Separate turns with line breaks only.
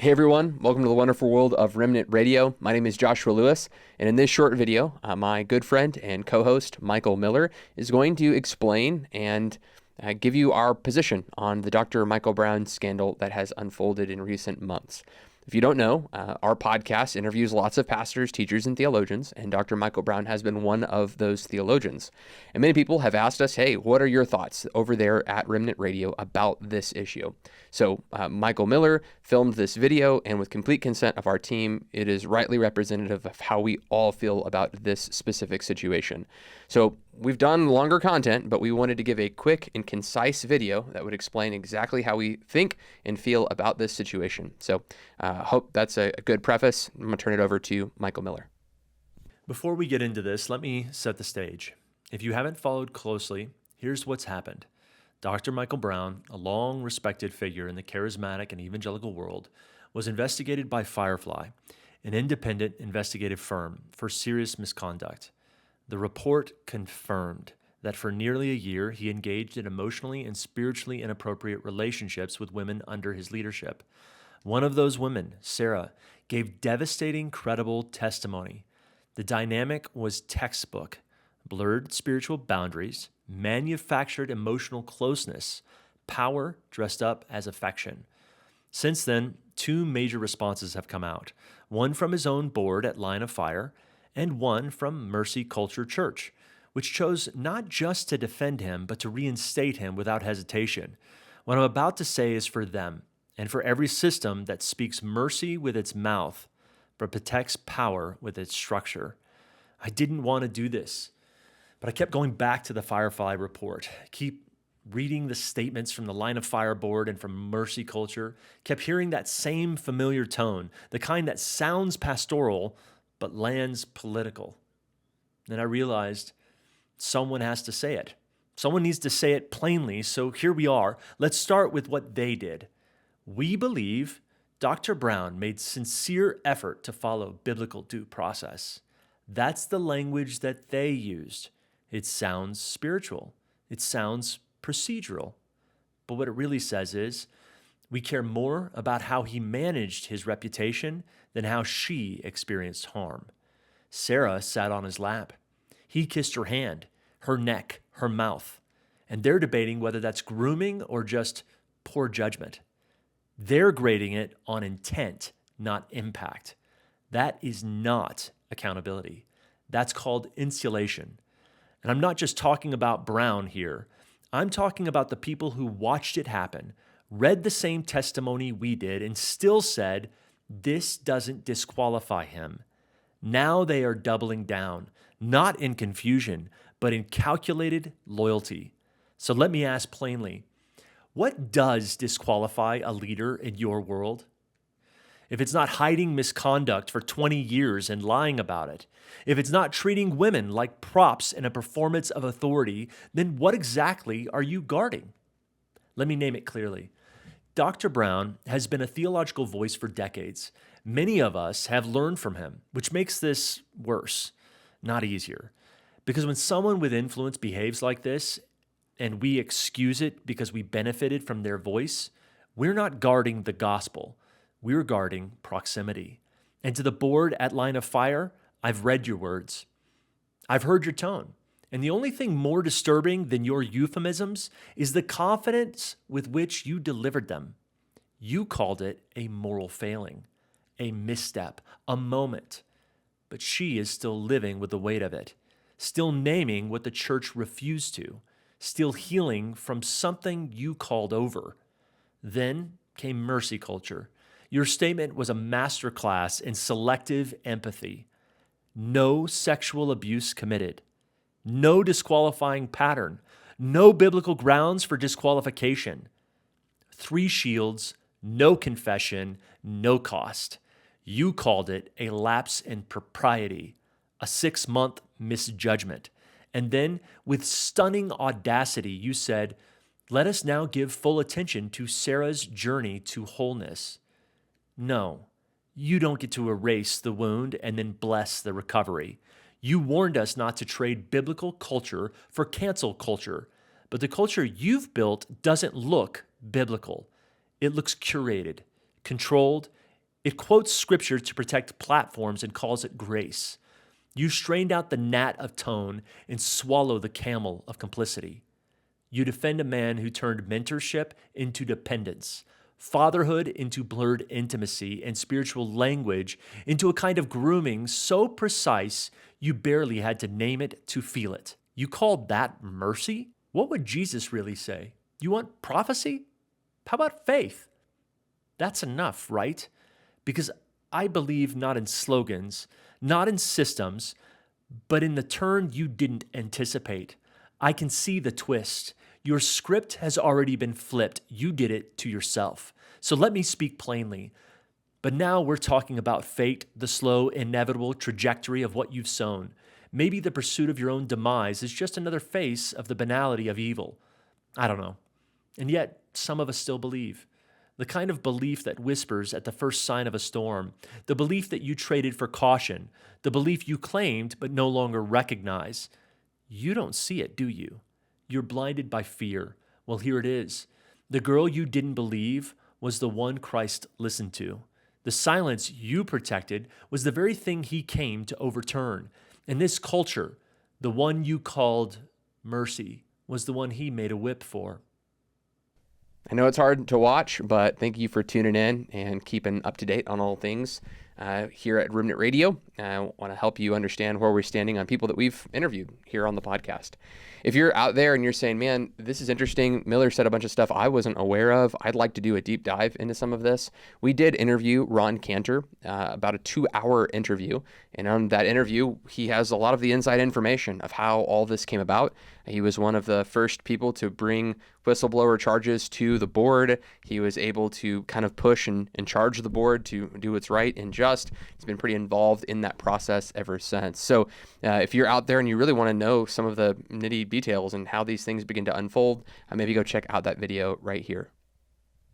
Hey everyone, welcome to the wonderful world of Remnant Radio. My name is Joshua Lewis, and in this short video, my good friend and co-host Michael Miller is going to explain and give you our position on the Dr. Michael Brown scandal that has unfolded in recent months. If you don't know, our podcast interviews lots of pastors, teachers, and theologians, and Dr. Michael Brown has been one of those theologians. And many people have asked us, hey, what are your thoughts over there at Remnant Radio about this issue? So Michael Miller filmed this video, and with complete consent of our team, it is rightly representative of how we all feel about this specific situation. So we've done longer content, but we wanted to give a quick and concise video that would explain exactly how we think and feel about this situation. So hope that's a good preface. I'm going to turn it over to Michael Miller.
Before we get into this, let me set the stage. If you haven't followed closely, here's what's happened. Dr. Michael Brown, a long-respected figure in the charismatic and evangelical world, was investigated by FireFly, an independent investigative firm, for serious misconduct. The report confirmed that for nearly a year, he engaged in emotionally and spiritually inappropriate relationships with women under his leadership. One of those women, Sarah, gave devastating, credible testimony. The dynamic was textbook: blurred spiritual boundaries, manufactured emotional closeness, power dressed up as affection. Since then, two major responses have come out, one from his own board at Line of Fire and one from Mercy Culture Church, which chose not just to defend him, but to reinstate him without hesitation. What I'm about to say is for them and for every system that speaks mercy with its mouth, but protects power with its structure. I didn't want to do this, but I kept going back to the FireFly report, keep reading the statements from the Line of Fire board and from Mercy Culture, kept hearing that same familiar tone, the kind that sounds pastoral, but lands political. Then I realized someone has to say it. Someone needs to say it plainly, so here we are. Let's start with what they did. We believe Dr. Brown made sincere effort to follow biblical due process. That's the language that they used. It sounds spiritual. It sounds procedural. But what it really says is, we care more about how he managed his reputation than how she experienced harm. Sarah sat on his lap. He kissed her hand, her neck, her mouth. And they're debating whether that's grooming or just poor judgment. They're grading it on intent, not impact. That is not accountability. That's called insulation. And I'm not just talking about Brown here. I'm talking about the people who watched it happen, read the same testimony we did, and still said, this doesn't disqualify him. Now they are doubling down, not in confusion, but in calculated loyalty. So let me ask plainly, what does disqualify a leader in your world? If it's not hiding misconduct for 20 years and lying about it, if it's not treating women like props in a performance of authority, then what exactly are you guarding? Let me name it clearly. Dr. Brown has been a theological voice for decades. Many of us have learned from him, which makes this worse, not easier. Because when someone with influence behaves like this, and we excuse it because we benefited from their voice, we're not guarding the gospel. We're guarding proximity. And to the board at Line of Fire, I've read your words. I've heard your tone. And the only thing more disturbing than your euphemisms is the confidence with which you delivered them. You called it a moral failing, a misstep, a moment. But she is still living with the weight of it, still naming what the church refused to, still healing from something you called over. Then came Mercy Culture. Your statement was a masterclass in selective empathy. No sexual abuse committed. No disqualifying pattern. No biblical grounds for disqualification. 3 shields, no confession, no cost. You called it a lapse in propriety, a 6-month misjudgment. And then, with stunning audacity, you said, let us now give full attention to Sarah's journey to wholeness. No, you don't get to erase the wound and then bless the recovery. You warned us not to trade biblical culture for cancel culture, but the culture you've built doesn't look biblical. It looks curated, controlled, It quotes scripture to protect platforms and calls it grace. You strained out the gnat of tone and swallow the camel of complicity. You defend a man who turned mentorship into dependence, fatherhood into blurred intimacy, and spiritual language into a kind of grooming so precise you barely had to name it to feel it. You called that mercy? What would Jesus really say? You want prophecy? How about faith? That's enough, right? Because I believe not in slogans, not in systems, but in the turn you didn't anticipate. I can see the twist. Your script has already been flipped. You did it to yourself. So let me speak plainly. But now we're talking about fate, the slow, inevitable trajectory of what you've sown. Maybe the pursuit of your own demise is just another face of the banality of evil. I don't know. And yet, some of us still believe. The kind of belief that whispers at the first sign of a storm, the belief that you traded for caution, the belief you claimed but no longer recognize. You don't see it, do you? You're blinded by fear. Well, here it is. The girl you didn't believe was the one Christ listened to. The silence you protected was the very thing he came to overturn. And this culture, the one you called mercy, was the one he made a whip for.
I know it's hard to watch, but thank you for tuning in and keeping up to date on all things here at Remnant Radio. I want to help you understand where we're standing on people that we've interviewed here on the podcast. If you're out there and you're saying, man, this is interesting, Miller said a bunch of stuff I wasn't aware of, I'd like to do a deep dive into some of this. We did interview Ron Cantor, about a 2-hour interview. And on that interview, he has a lot of the inside information of how all this came about. He was one of the first people to bring whistleblower charges to the board. He was able to kind of push and charge the board to do what's right and just. He's been pretty involved in that process ever since. So if you're out there and you really want to know some of the nitty details and how these things begin to unfold, maybe go check out that video right here.